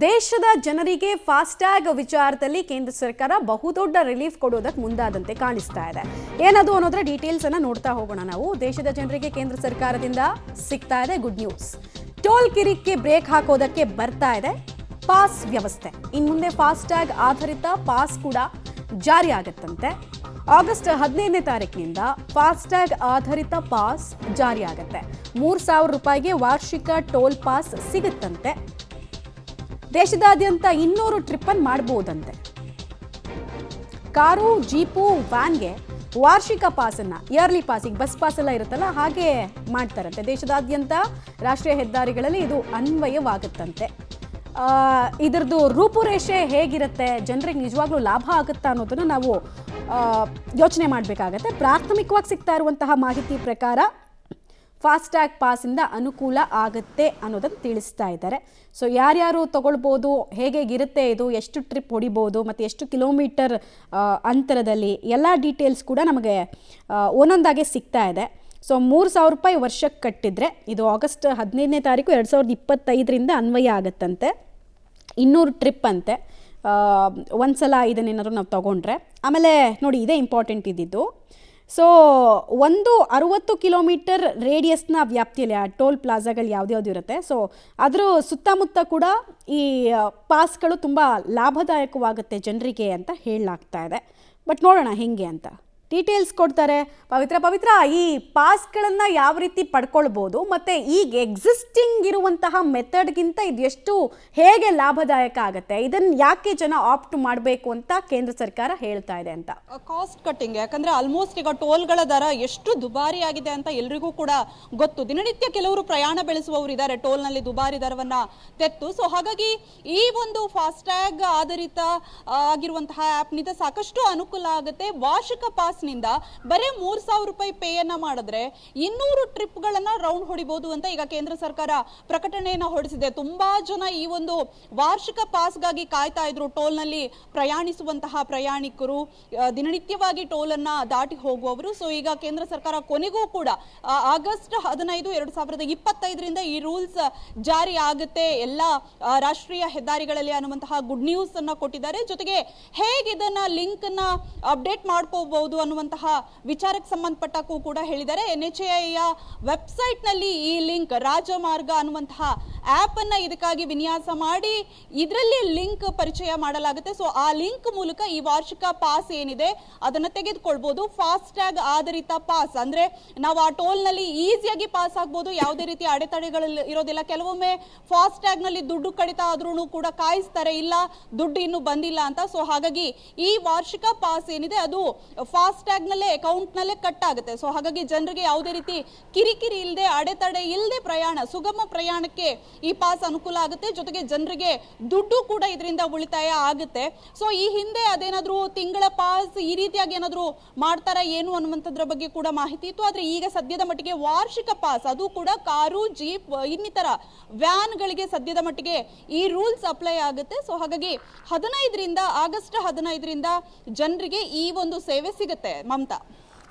ದೇಶದ ಜನರಿಗೆ ಫಾಸ್ಟ್ಯಾಗ್ ವಿಚಾರದಲ್ಲಿ ಕೇಂದ್ರ ಸರ್ಕಾರ ಬಹುದೊಡ್ಡ ರಿಲೀಫ್ ಕೊಡೋದಕ್ಕೆ ಮುಂದಾದಂತೆ ಕಾಣಿಸ್ತಾ ಇದೆ. ಏನದು ಅನ್ನೋದ್ರ ಡೀಟೇಲ್ಸ್ ಅನ್ನ ನೋಡ್ತಾ ಹೋಗೋಣ ನಾವು. ದೇಶದ ಜನರಿಗೆ ಕೇಂದ್ರ ಸರ್ಕಾರದಿಂದ ಸಿಗ್ತಾ ಇದೆ ಗುಡ್ ನ್ಯೂಸ್. ಟೋಲ್ ಕಿರಿಕ್ಕೆ ಬ್ರೇಕ್ ಹಾಕೋದಕ್ಕೆ ಬರ್ತಾ ಇದೆ ಪಾಸ್ ವ್ಯವಸ್ಥೆ. ಇನ್ನು ಮುಂದೆ ಫಾಸ್ಟ್ಯಾಗ್ ಆಧಾರಿತ ಪಾಸ್ ಕೂಡ ಜಾರಿ ಆಗುತ್ತಂತೆ. ಆಗಸ್ಟ್ 15ನೇ ತಾರೀಕಿನಿಂದ ಫಾಸ್ಟ್ಯಾಗ್ ಆಧಾರಿತ ಪಾಸ್ ಜಾರಿ ಆಗುತ್ತೆ. 3,000 ರೂಪಾಯಿಗೆ ವಾರ್ಷಿಕ ಟೋಲ್ ಪಾಸ್ ಸಿಗುತ್ತಂತೆ. ದೇಶದಾದ್ಯಂತ 200 ಟ್ರಿಪ್ ಅನ್ನು ಮಾಡಬಹುದಂತೆ. ಕಾರು, ಜೀಪು, ವ್ಯಾನ್ಗೆ ವಾರ್ಷಿಕ ಪಾಸನ್ನ, ಇಯರ್ಲಿ ಪಾಸಿಂಗ್, ಬಸ್ ಪಾಸ್ ಎಲ್ಲ ಇರುತ್ತಲ್ಲ ಹಾಗೆ ಮಾಡ್ತಾರಂತೆ. ದೇಶದಾದ್ಯಂತ ರಾಷ್ಟ್ರೀಯ ಹೆದ್ದಾರಿಗಳಲ್ಲಿ ಇದು ಅನ್ವಯವಾಗುತ್ತಂತೆ. ಇದರದ್ದು ರೂಪುರೇಷೆ ಹೇಗಿರುತ್ತೆ, ಜನರಿಗೆ ನಿಜವಾಗ್ಲೂ ಲಾಭ ಆಗುತ್ತಾ ಅನ್ನೋದನ್ನು ನಾವು ಯೋಚನೆ ಮಾಡಬೇಕಾಗತ್ತೆ. ಪ್ರಾಥಮಿಕವಾಗಿ ಸಿಗ್ತಾ ಇರುವಂತಹ ಮಾಹಿತಿ ಪ್ರಕಾರ ಫಾಸ್ಟ್ಯಾಗ್ ಪಾಸಿಂದ ಅನುಕೂಲ ಆಗುತ್ತೆ ಅನ್ನೋದನ್ನು ತಿಳಿಸ್ತಾ ಇದ್ದಾರೆ. ಸೊ ಯಾರ್ಯಾರು ತಗೊಳ್ಬೋದು, ಹೇಗಿರುತ್ತೆ ಇದು, ಎಷ್ಟು ಟ್ರಿಪ್ ಹೊಡಿಬೋದು ಮತ್ತು ಎಷ್ಟು ಕಿಲೋಮೀಟರ್ ಅಂತರದಲ್ಲಿ, ಎಲ್ಲ ಡೀಟೇಲ್ಸ್ ಕೂಡ ನಮಗೆ ಒಂದೊಂದಾಗೆ ಸಿಗ್ತಾ ಇದೆ. ಸೊ 3,000 ರೂಪಾಯಿ ವರ್ಷಕ್ಕೆ ಕಟ್ಟಿದರೆ ಇದು ಆಗಸ್ಟ್ 15ನೇ ತಾರೀಕು 2025ರಿಂದ ಅನ್ವಯ ಆಗುತ್ತಂತೆ. 200 ಟ್ರಿಪ್ ಅಂತೆ ಒಂದು ಸಲ ಇದನ್ನೇನಾದ್ರು ನಾವು ತೊಗೊಂಡ್ರೆ. ಆಮೇಲೆ ನೋಡಿ, ಇದೇ ಇಂಪಾರ್ಟೆಂಟ್ ಇದ್ದಿದ್ದು. ಸೊ 60 ಕಿಲೋಮೀಟರ್ ರೇಡಿಯಸ್ನ ವ್ಯಾಪ್ತಿಯಲ್ಲಿ ಆ ಟೋಲ್ ಪ್ಲಾಜಾಗಳು ಯಾವ್ದು ಇರುತ್ತೆ, ಸೊ ಅದರ ಸುತ್ತಮುತ್ತ ಕೂಡ ಈ ಪಾಸ್ಗಳು ತುಂಬ ಲಾಭದಾಯಕವಾಗುತ್ತೆ ಜನರಿಗೆ ಅಂತ ಹೇಳಲಾಗ್ತಾ ಇದೆ. ಬಟ್ ನೋಡೋಣ ಹೆಂಗೆ ಅಂತ. ಡೀಟೇಲ್ಸ್ ಕೊಡ್ತಾರೆ ಪವಿತ್ರ. ಈ ಪಾಸ್ಗಳನ್ನು ಯಾವ ರೀತಿ ಪಡ್ಕೊಳ್ಬೋದು ಮತ್ತು ಈಗ ಎಕ್ಸಿಸ್ಟಿಂಗ್ ಇರುವಂತಹ ಮೆಥಡ್ಗಿಂತ ಇದು ಎಷ್ಟು ಹೇಗೆ ಲಾಭದಾಯಕ ಆಗುತ್ತೆ, ಇದನ್ನು ಯಾಕೆ ಜನ ಆಪ್ಟ್ ಮಾಡಬೇಕು ಅಂತ ಕೇಂದ್ರ ಸರ್ಕಾರ ಹೇಳ್ತಾ ಇದೆ ಅಂತ. ಕಾಸ್ಟ್ ಕಟ್ಟಿಂಗ್, ಯಾಕಂದ್ರೆ ಆಲ್ಮೋಸ್ಟ್ ಈಗ ಟೋಲ್ಗಳ ದರ ಎಷ್ಟು ದುಬಾರಿ ಆಗಿದೆ ಅಂತ ಎಲ್ರಿಗೂ ಕೂಡ ಗೊತ್ತು. ದಿನನಿತ್ಯ ಕೆಲವರು ಪ್ರಯಾಣ ಬೆಳೆಸುವವರು ಇದ್ದಾರೆ ಟೋಲ್ನಲ್ಲಿ ದುಬಾರಿ ದರವನ್ನ ತೆತ್ತು. ಸೊ ಹಾಗಾಗಿ ಈ ಒಂದು ಫಾಸ್ಟ್ಯಾಗ್ ಆಧಾರಿತ ಆಗಿರುವಂತಹ ಆ್ಯಪ್ನಿಂದ ಸಾಕಷ್ಟು ಅನುಕೂಲ ಆಗುತ್ತೆ. ವಾರ್ಷಿಕ ಪಾಸ್ ನಿಂದ ಬರೀ 3,000 ರೂಪಾಯಿ ಪೇ ಅನ್ನ ಮಾಡಿದ್ರೆ 200 ಟ್ರಿಪ್ಗಳನ್ನ ರೌಂಡ್ ಹೊಡಿಬಹುದು ಅಂತ ಈಗ ಕೇಂದ್ರ ಸರ್ಕಾರ ಪ್ರಕಟಣೆಯನ್ನ ಹೊರಡಿಸಿದೆ. ತುಂಬಾ ಜನ ಈ ಒಂದು ವಾರ್ಷಿಕ ಪಾಸ್ಗಾಗಿ ಕಾಯ್ತಾ ಇದ್ರು. ಟೋಲ್ ನಲ್ಲಿ ಪ್ರಯಾಣಿಸುವಂತಹ ಪ್ರಯಾಣಿಕರು, ದಿನನಿತ್ಯವಾಗಿ ಟೋಲ್ ಅನ್ನ ದಾಟಿ ಹೋಗುವವರು. ಸೊ ಈಗ ಕೇಂದ್ರ ಸರ್ಕಾರ ಕೊನೆಗೂ ಕೂಡ ಆಗಸ್ಟ್ 15, 2025ರಿಂದ ಈ ರೂಲ್ಸ್ ಜಾರಿ ಆಗುತ್ತೆ ಎಲ್ಲ ರಾಷ್ಟ್ರೀಯ ಹೆದ್ದಾರಿಗಳಲ್ಲಿ ಅನ್ನುವಂತಹ ಗುಡ್ ನ್ಯೂಸ್ ಅನ್ನ ಕೊಟ್ಟಿದ್ದಾರೆ. ಜೊತೆಗೆ ಹೇಗೆ ಇದನ್ನ ಲಿಂಕ್ ಅನ್ನ ಅಪ್ಡೇಟ್ ಮಾಡ್ಕೋಬಹುದು ಅನ್ನುವಂತಹ ವಿಚಾರಕ್ಕೆ ಸಂಬಂಧಪಟ್ಟಕ್ಕೂ ಕೂಡ ಹೇಳಿದ್ದಾರೆ. NHAIಯ ವೆಬ್ಸೈಟ್ ನಲ್ಲಿ ಈ ಲಿಂಕ್ ರಾಜಮಾರ್ಗ ಅನ್ನುವಂತಹ ಆಪ್ ಅನ್ನ ಇದಕ್ಕಾಗಿ ವಿನ್ಯಾಸ ಮಾಡಿ ಇದರಲ್ಲಿ ಲಿಂಕ್ ಪರಿಚಯ ಮಾಡಲಾಗುತ್ತೆ. ಸೊ ಆ ಲಿಂಕ್ ಮೂಲಕ ಈ ವಾರ್ಷಿಕ ಪಾಸ್ ಏನಿದೆ ಅದನ್ನ ತೆಗೆದುಕೊಳ್ಬಹುದು. ಫಾಸ್ಟ್ಯಾಗ್ ಆಧಾರಿತ ಪಾಸ್ ಅಂದ್ರೆ ನಾವು ಆ ಟೋಲ್ ನಲ್ಲಿ ಈಸಿಯಾಗಿ ಪಾಸ್ ಆಗ್ಬಹುದು, ಯಾವುದೇ ರೀತಿ ಅಡೆತಡೆಗಳು ಇರೋದಿಲ್ಲ. ಕೆಲವೊಮ್ಮೆ ಫಾಸ್ಟ್ಯಾಗ್ ನಲ್ಲಿ ದುಡ್ಡು ಕಡಿತ ಆದ್ರೂ ಕೂಡ ಕಾಯಿಸ್ತಾರೆ, ಇಲ್ಲ ದುಡ್ಡು ಇನ್ನು ಬಂದಿಲ್ಲ ಅಂತ. ಸೊ ಹಾಗಾಗಿ ಈ ವಾರ್ಷಿಕ ಪಾಸ್ ಏನಿದೆ ಅದು ಫಾಸ್ಟ್ಯಾಗ್ ನಲ್ಲೇ ಅಕೌಂಟ್ ನಲ್ಲೇ ಕಟ್ ಆಗುತ್ತೆ. ಸೊ ಹಾಗಾಗಿ ಜನರಿಗೆ ಯಾವುದೇ ರೀತಿ ಕಿರಿಕಿರಿ ಇಲ್ಲದೆ, ಅಡೆತಡೆ ಇಲ್ಲದೆ ಪ್ರಯಾಣ, ಸುಗಮ ಪ್ರಯಾಣಕ್ಕೆ ಈ ಪಾಸ್ ಅನುಕೂಲ ಆಗುತ್ತೆ. ಜೊತೆಗೆ ಜನರಿಗೆ ದುಡ್ಡು ಕೂಡ ಇದರಿಂದ ಉಳಿತಾಯ ಆಗುತ್ತೆ. ಸೊ ಈ ಹಿಂದೆ ಅದೇನಾದ್ರೂ ತಿಂಗಳ ಪಾಸ್ ಈ ರೀತಿಯಾಗಿ ಏನಾದ್ರೂ ಮಾಡ್ತಾರಾ ಏನು ಅನ್ನುವಂಥದ್ರ ಬಗ್ಗೆ ಕೂಡ ಮಾಹಿತಿ ಇತ್ತು. ಆದ್ರೆ ಈಗ ಸದ್ಯದ ಮಟ್ಟಿಗೆ ವಾರ್ಷಿಕ ಪಾಸ್, ಅದು ಕೂಡ ಕಾರು, ಜೀಪ್, ಇನ್ನಿತರ ವ್ಯಾನ್ ಗಳಿಗೆ ಸದ್ಯದ ಮಟ್ಟಿಗೆ ಈ ರೂಲ್ಸ್ ಅಪ್ಲೈ ಆಗುತ್ತೆ. ಸೊ ಹಾಗಾಗಿ ಆಗಸ್ಟ್ 15ರಿಂದ ಜನರಿಗೆ ಈ ಒಂದು ಸೇವೆ ಸಿಗುತ್ತೆ. ಮಮತಾ.